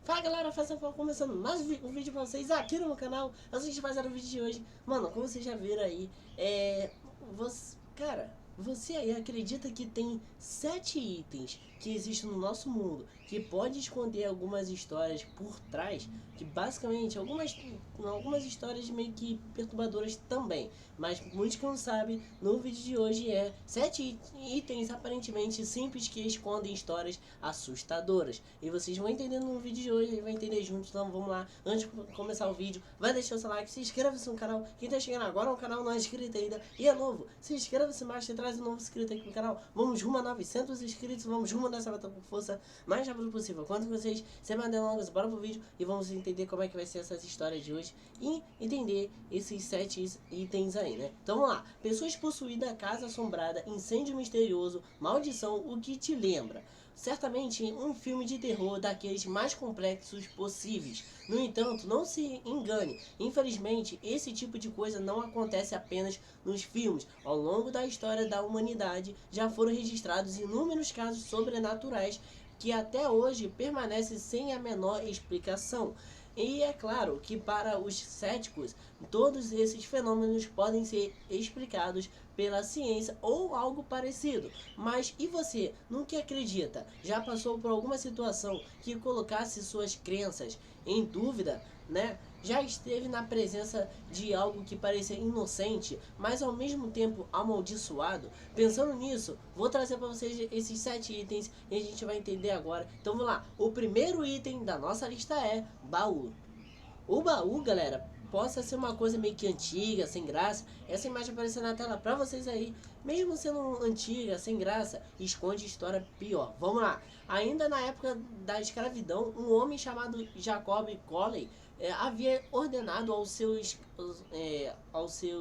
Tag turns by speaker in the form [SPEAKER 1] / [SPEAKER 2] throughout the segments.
[SPEAKER 1] Fala galera, começando mais um vídeo pra vocês aqui no meu canal. Antes de fazer o vídeo de hoje, mano, como vocês já viram aí, você aí acredita que tem 7 itens que existem no nosso mundo que pode esconder algumas histórias por trás, que basicamente algumas histórias meio que perturbadoras também, mas muitos que não sabem, no vídeo de hoje 7 itens aparentemente simples que escondem histórias assustadoras, e vocês vão entender no vídeo de hoje, vai entender juntos. Então vamos lá, antes de começar o vídeo, vai deixar o seu like, se inscreva-se no canal, quem tá chegando agora no canal não é inscrito ainda e é novo, se inscreva-se embaixo e traz um novo inscrito aqui no canal. Vamos rumo a 900 inscritos, vamos rumo nessa batalha com força mais rápido possível. Quanto vocês, sem mais delongas, bora pro vídeo e vamos entender como é que vai ser essas histórias de hoje e entender esses 7 itens aí, né? Então vamos lá. Pessoas possuídas, casa assombrada, incêndio misterioso, maldição, o que te lembra? Certamente um filme de terror daqueles mais complexos possíveis. No entanto, não se engane, infelizmente esse tipo de coisa não acontece apenas nos filmes. Ao longo da história da humanidade já foram registrados inúmeros casos sobrenaturais que até hoje permanecem sem a menor explicação. E é claro que para os céticos, todos esses fenômenos podem ser explicados pela ciência ou algo parecido. Mas e você, no que acredita? Já passou por alguma situação que colocasse suas crenças em dúvida, né? Já esteve na presença de algo que parecia inocente, mas ao mesmo tempo amaldiçoado? Pensando nisso, vou trazer para vocês esses 7 itens e a gente vai entender agora. Então vamos lá. O primeiro item da nossa lista é baú. O baú, galera, possa ser uma coisa meio que antiga, sem graça. Essa imagem aparecendo na tela para vocês aí, mesmo sendo antiga, sem graça, esconde história pior. Vamos lá. Ainda na época da escravidão, um homem chamado Jacob Coley havia ordenado ao seu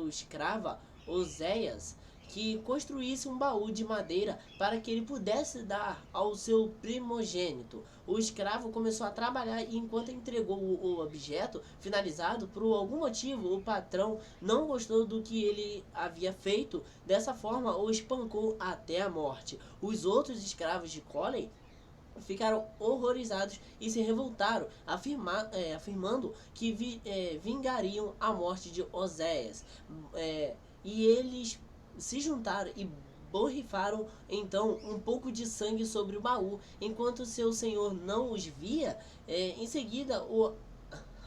[SPEAKER 1] escravo Oséias que construísse um baú de madeira para que ele pudesse dar ao seu primogênito. O escravo começou a trabalhar e enquanto entregou o objeto finalizado, por algum motivo o patrão não gostou do que ele havia feito. Dessa forma o espancou até a morte. Os outros escravos de Coley ficaram horrorizados e se revoltaram, afirmando que vingariam a morte de Oséias. E eles se juntaram e borrifaram então um pouco de sangue sobre o baú, enquanto seu senhor não os via. Em seguida o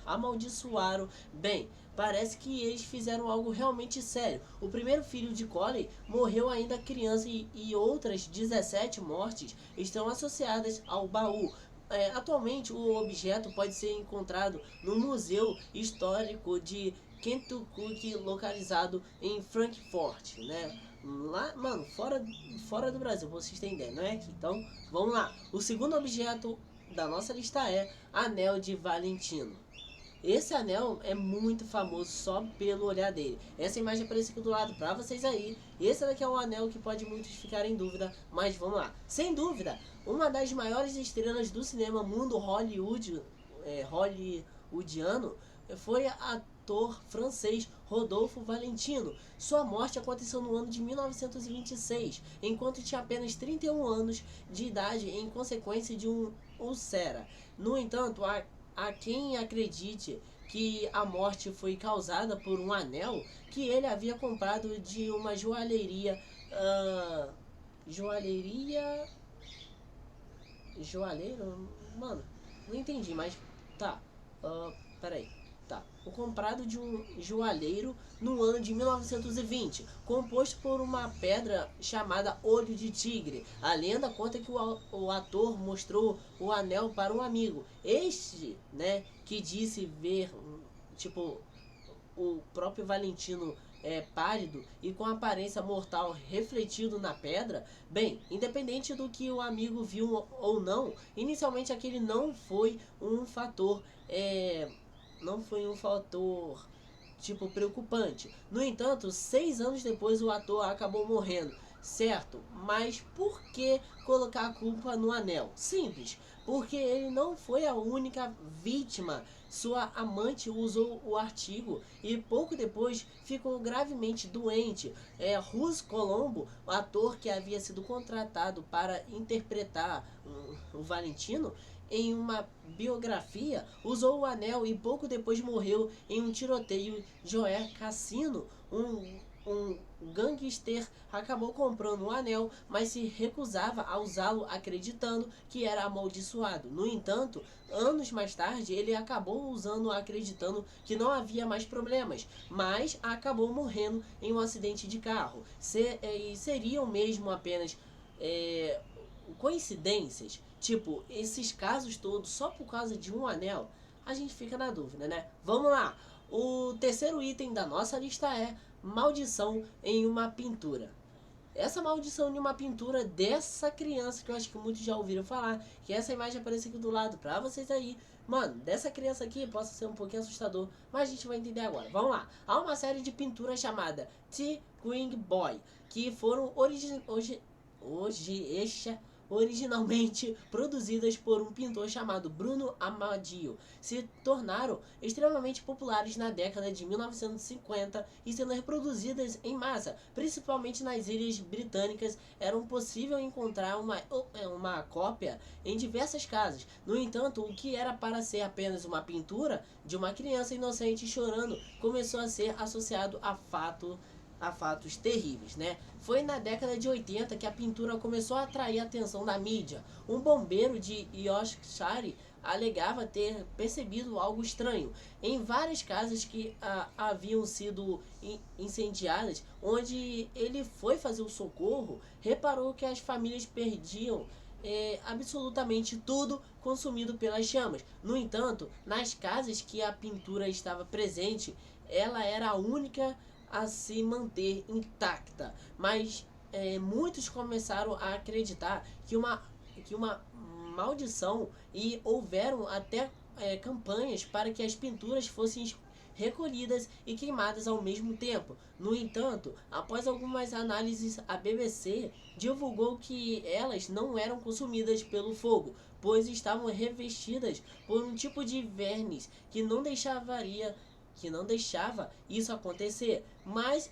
[SPEAKER 1] amaldiçoaram. Bem, parece que eles fizeram algo realmente sério. O primeiro filho de Coley morreu ainda criança e outras 17 mortes estão associadas ao baú. Atualmente o objeto pode ser encontrado no Museu Histórico de Kentucky, localizado em Frankfurt, né? Lá, mano, fora do Brasil, pra vocês terem ideia, não é aqui. Então, vamos lá. O segundo objeto da nossa lista é Anel de Valentino. Esse anel é muito famoso só pelo olhar dele. Essa imagem aparece aqui do lado pra vocês aí. Esse daqui é um anel que pode muitos ficarem em dúvida, mas vamos lá. Sem dúvida, uma das maiores estrelas do cinema mundo hollywoodiano foi ator francês Rodolfo Valentino. Sua morte aconteceu no ano de 1926, enquanto tinha apenas 31 anos de idade em consequência de um úlcera. No entanto, há quem acredite que a morte foi causada por um anel que ele havia comprado de uma joalheria. Joalheiro? Mano, não entendi, mas tá. Peraí. Tá. O comprado de um joalheiro no ano de 1920, composto por uma pedra chamada Olho de Tigre. A lenda conta que o ator mostrou o anel para um amigo. Este, né, que disse ver, tipo, o próprio Valentino pálido e com aparência mortal refletido na pedra. Bem, independente do que o amigo viu ou não, inicialmente aquele não foi um fator tipo preocupante. No entanto, 6 anos depois o ator acabou morrendo, certo? Mas por que colocar a culpa no anel? Simples, porque ele não foi a única vítima sua amante usou o artigo e pouco depois ficou gravemente doente. Russ Colombo, o ator que havia sido contratado para interpretar o Valentino, em uma biografia, usou o anel e pouco depois morreu em um tiroteio. Joe Cassino, um gangster, acabou comprando o anel, mas se recusava a usá-lo, acreditando que era amaldiçoado. No entanto, anos mais tarde, ele acabou usando, acreditando que não havia mais problemas, mas acabou morrendo em um acidente de carro. E seriam mesmo apenas coincidências? Tipo, esses casos todos só por causa de um anel? A gente fica na dúvida, né? Vamos lá! O terceiro item da nossa lista é maldição em uma pintura. Essa maldição em uma pintura dessa criança, que eu acho que muitos já ouviram falar, que essa imagem aparece aqui do lado pra vocês aí. Mano, dessa criança aqui possa ser um pouquinho assustador, mas a gente vai entender agora. Vamos lá. Há uma série de pinturas chamada The King Boy, que foram originalmente produzidas por um pintor chamado Bruno Amadio, se tornaram extremamente populares na década de 1950 e sendo reproduzidas em massa, principalmente nas Ilhas Britânicas. Era possível encontrar uma cópia em diversas casas. No entanto, o que era para ser apenas uma pintura de uma criança inocente chorando começou a ser associado a fatos terríveis, né? Foi na década de 80 que a pintura começou a atrair a atenção da mídia. Um bombeiro de Yorkshire alegava ter percebido algo estranho em várias casas que haviam sido incendiadas. Onde ele foi fazer o socorro, reparou que as famílias perdiam absolutamente tudo consumido pelas chamas. No entanto, nas casas que a pintura estava presente, ela era a única a se manter intacta, mas muitos começaram a acreditar que uma maldição, e houveram até campanhas para que as pinturas fossem recolhidas e queimadas ao mesmo tempo. No entanto, após algumas análises, a BBC divulgou que elas não eram consumidas pelo fogo, pois estavam revestidas por um tipo de verniz que não deixava isso acontecer. Mas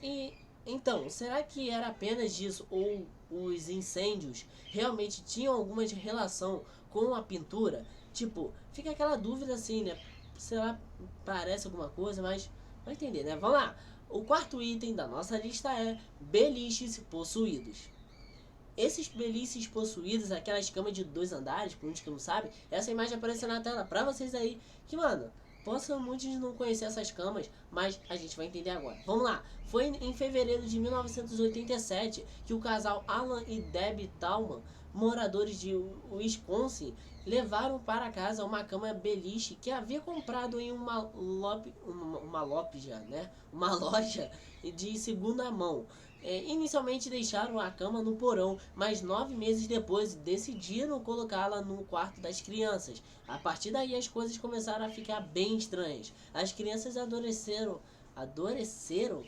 [SPEAKER 1] então, será que era apenas disso, ou os incêndios realmente tinham alguma relação com a pintura? Tipo, fica aquela dúvida assim, né? Sei lá, parece alguma coisa, mas vai entender, né? Vamos lá! O quarto item da nossa lista é beliches possuídos. Esses beliches possuídos, aquelas camas de 2 andares, por uns que não sabem, essa imagem aparece na tela pra vocês aí, que, mano, possam muitos não conhecer essas camas, mas a gente vai entender agora. Vamos lá! Foi em fevereiro de 1987 que o casal Alan e Debbie Tallman, moradores de Wisconsin, levaram para casa uma cama beliche que havia comprado em uma loja de segunda mão. Inicialmente deixaram a cama no porão, mas 9 meses depois decidiram colocá-la no quarto das crianças. A partir daí as coisas começaram a ficar bem estranhas. As crianças adoreceram,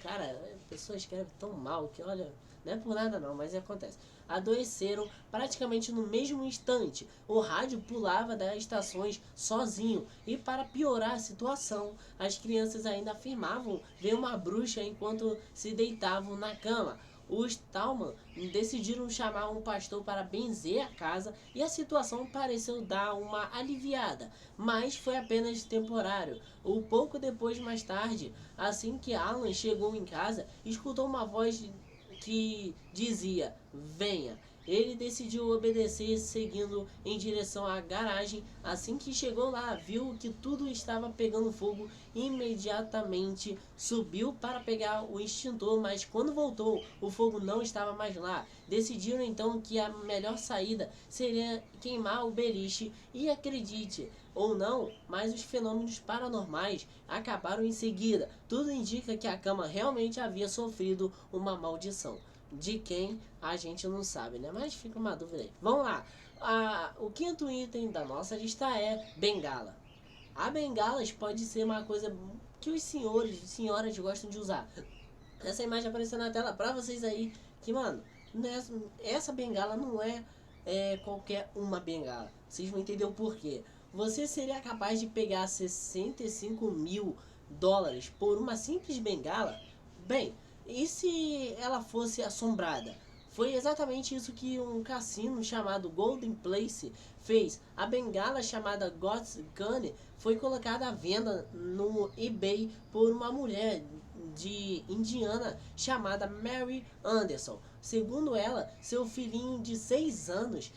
[SPEAKER 1] cara, a pessoa escreve tão mal que olha, não é por nada não, mas acontece. Adoeceram praticamente no mesmo instante. O rádio pulava das estações sozinho. E para piorar a situação, as crianças ainda afirmavam ver uma bruxa enquanto se deitavam na cama. Os Tallman decidiram chamar um pastor para benzer a casa e a situação pareceu dar uma aliviada, mas foi apenas temporário. Pouco depois, mais tarde, assim que Alan chegou em casa, escutou uma voz que dizia: venha. Ele decidiu obedecer, seguindo em direção à garagem. Assim que chegou lá, viu que tudo estava pegando fogo. Imediatamente subiu para pegar o extintor, mas quando voltou, o fogo não estava mais lá. Decidiram então que a melhor saída seria queimar o beliche. E acredite ou não, mas os fenômenos paranormais acabaram em seguida. Tudo indica que a cama realmente havia sofrido uma maldição. De quem a gente não sabe, né? Mas fica uma dúvida aí. Vamos lá. O quinto item da nossa lista é bengala. A bengalas pode ser uma coisa que os senhores e senhoras gostam de usar. Essa imagem apareceu na tela pra vocês aí. Que, mano, essa bengala não é qualquer uma bengala. Vocês vão entender o porquê. você seria capaz de pegar 65 mil dólares por uma simples bengala? Bem, e se ela fosse assombrada? Foi exatamente isso que um cassino chamado Golden Place fez. A bengala chamada God's Gun foi colocada à venda no eBay por uma mulher de Indiana chamada Mary Anderson. Segundo ela, seu filhinho de 6 anos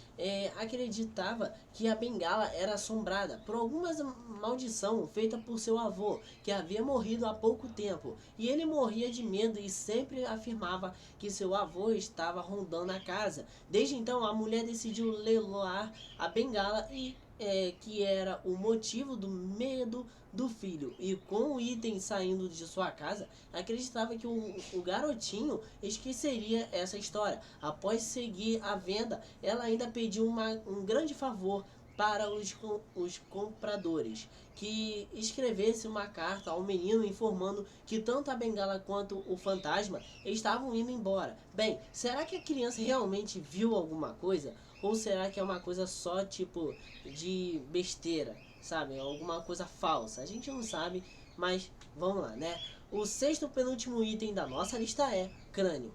[SPEAKER 1] acreditava que a bengala era assombrada por alguma maldição feita por seu avô, que havia morrido há pouco tempo. E ele morria de medo e sempre afirmava que seu avô estava rondando a casa. Desde então, a mulher decidiu leiloar a bengala e que era o motivo do medo do filho. E com o item saindo de sua casa, acreditava que o garotinho esqueceria essa história. Após seguir a venda, ela ainda pediu um grande favor para os compradores, que escrevesse uma carta ao menino informando que tanto a bengala quanto o fantasma estavam indo embora. Bem, será que a criança realmente viu alguma coisa? Ou será que é uma coisa só tipo de besteira, sabe? Alguma coisa falsa? A gente não sabe, mas vamos lá, né? O sexto penúltimo item da nossa lista é crânio.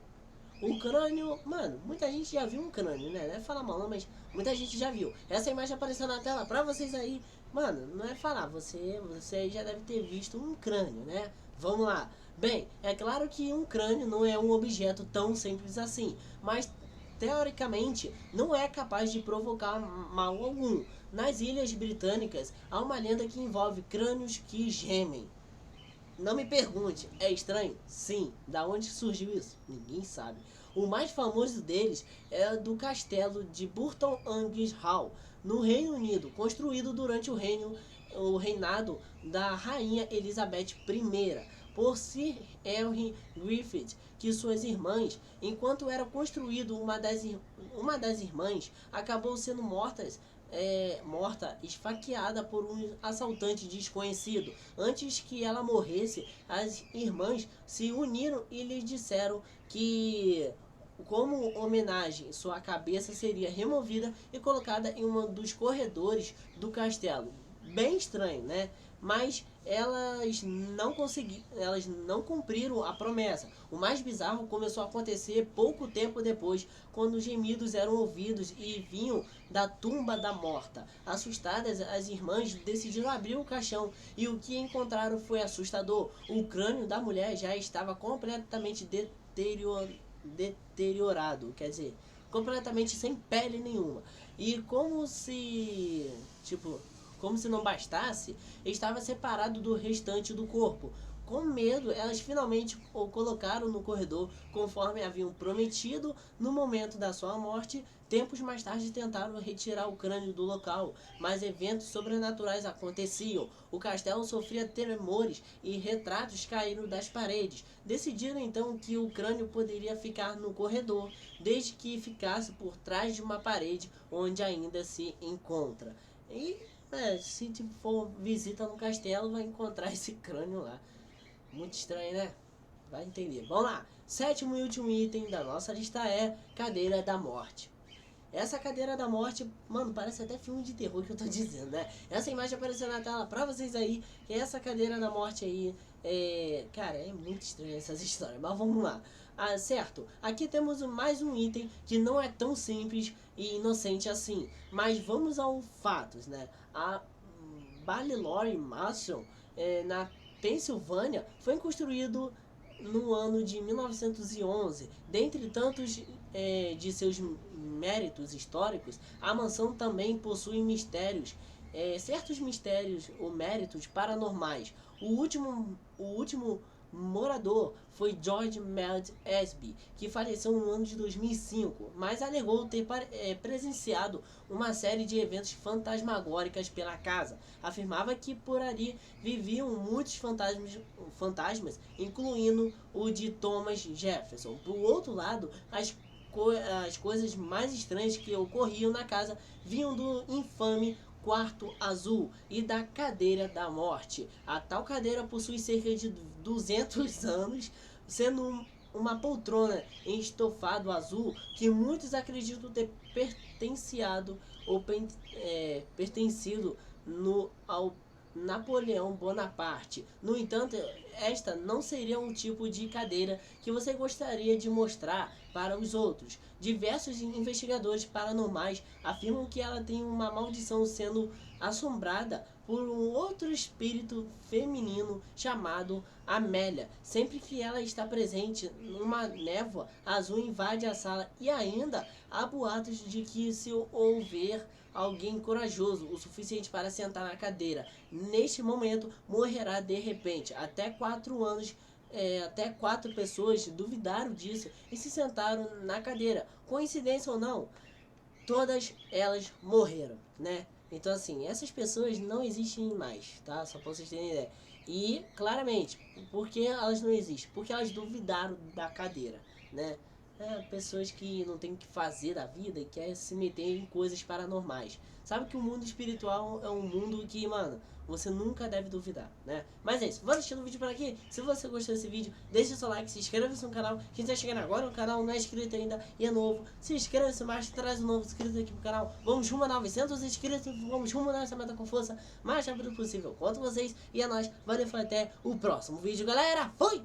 [SPEAKER 1] O crânio, mano, muita gente já viu um crânio, né? Não é falar mal, não, mas muita gente já viu. Essa imagem apareceu na tela pra vocês aí. Mano, não é falar, você aí já deve ter visto um crânio, né? Vamos lá. Bem, é claro que um crânio não é um objeto tão simples assim, mas teoricamente não é capaz de provocar mal algum. Nas Ilhas Britânicas há uma lenda que envolve crânios que gemem. Não me pergunte, é estranho? Sim. Da onde surgiu isso? Ninguém sabe. O mais famoso deles é do castelo de Burton Angus Hall, no Reino Unido, construído durante o reinado da rainha Elizabeth I, por Sir Henry Griffith, que suas irmãs, enquanto era construído, uma das irmãs acabou sendo morta, esfaqueada por um assaltante desconhecido. Antes que ela morresse, as irmãs se uniram e lhe disseram que, como homenagem, sua cabeça seria removida e colocada em um dos corredores do castelo. Bem estranho, né? Mas elas não cumpriram a promessa. O mais bizarro começou a acontecer pouco tempo depois, quando os gemidos eram ouvidos e vinham da tumba da morta. Assustadas, as irmãs decidiram abrir o caixão e o que encontraram foi assustador. O crânio da mulher já estava completamente deteriorado, quer dizer, completamente sem pele nenhuma. E como se não bastasse, estava separado do restante do corpo. Com medo, elas finalmente o colocaram no corredor, conforme haviam prometido no momento da sua morte. Tempos mais tarde tentaram retirar o crânio do local, mas eventos sobrenaturais aconteciam. O castelo sofria tremores e retratos caíram das paredes. Decidiram então que o crânio poderia ficar no corredor, desde que ficasse por trás de uma parede onde ainda se encontra. E se for visita no castelo, vai encontrar esse crânio lá. Muito estranho, né? Vai entender. Vamos lá. Sétimo e último item da nossa lista é cadeira da morte. Essa cadeira da morte, mano, parece até filme de terror que eu tô dizendo, né? Essa imagem apareceu na tela pra vocês aí. E essa cadeira da morte aí, cara, é muito estranho essas histórias. Mas vamos lá. Certo, aqui temos mais um item que não é tão simples e inocente assim. Mas vamos aos fatos, né? A Ballylory Mansion, na Pensilvânia, foi construído no ano de 1911. Dentre tantos de seus méritos históricos, a mansão também possui certos mistérios ou méritos paranormais. O último morador foi George Meld Esby, que faleceu no ano de 2005, mas alegou ter presenciado uma série de eventos fantasmagóricos pela casa. Afirmava que por ali viviam muitos fantasmas, incluindo o de Thomas Jefferson. Por outro lado, as coisas mais estranhas que ocorriam na casa vinham do infame quarto azul e da cadeira da morte. A tal cadeira possui cerca de 200 anos, sendo uma poltrona em estofado azul que muitos acreditam ter pertencido ao Napoleão Bonaparte. No entanto, esta não seria um tipo de cadeira que você gostaria de mostrar para os outros. Diversos investigadores paranormais afirmam que ela tem uma maldição, sendo assombrada por um outro espírito feminino chamado Amélia. Sempre que ela está presente, uma névoa azul invade a sala, e ainda há boatos de que, se houver alguém corajoso o suficiente para sentar na cadeira neste momento, morrerá de repente. Até 4 pessoas duvidaram disso e se sentaram na cadeira. Coincidência ou não, todas elas morreram, né? Então, assim, essas pessoas não existem mais, tá? Só pra vocês terem ideia. E, claramente, por que elas não existem? Porque elas duvidaram da cadeira, né? Pessoas que não tem o que fazer da vida e querem se meter em coisas paranormais. Sabe que o mundo espiritual é um mundo que, mano, você nunca deve duvidar, né? Mas é isso, vou deixando o vídeo por aqui. Se você gostou desse vídeo, deixa seu like, se inscreva-se no canal. Quem está chegando agora no canal, não é inscrito ainda e é novo, se inscreva-se embaixo, traz um novo inscrito aqui pro canal. Vamos rumo a 900 inscritos, vamos rumo nessa meta com força, mais rápido possível. Conto vocês e é nóis, valeu, foi até o próximo vídeo, galera. Fui!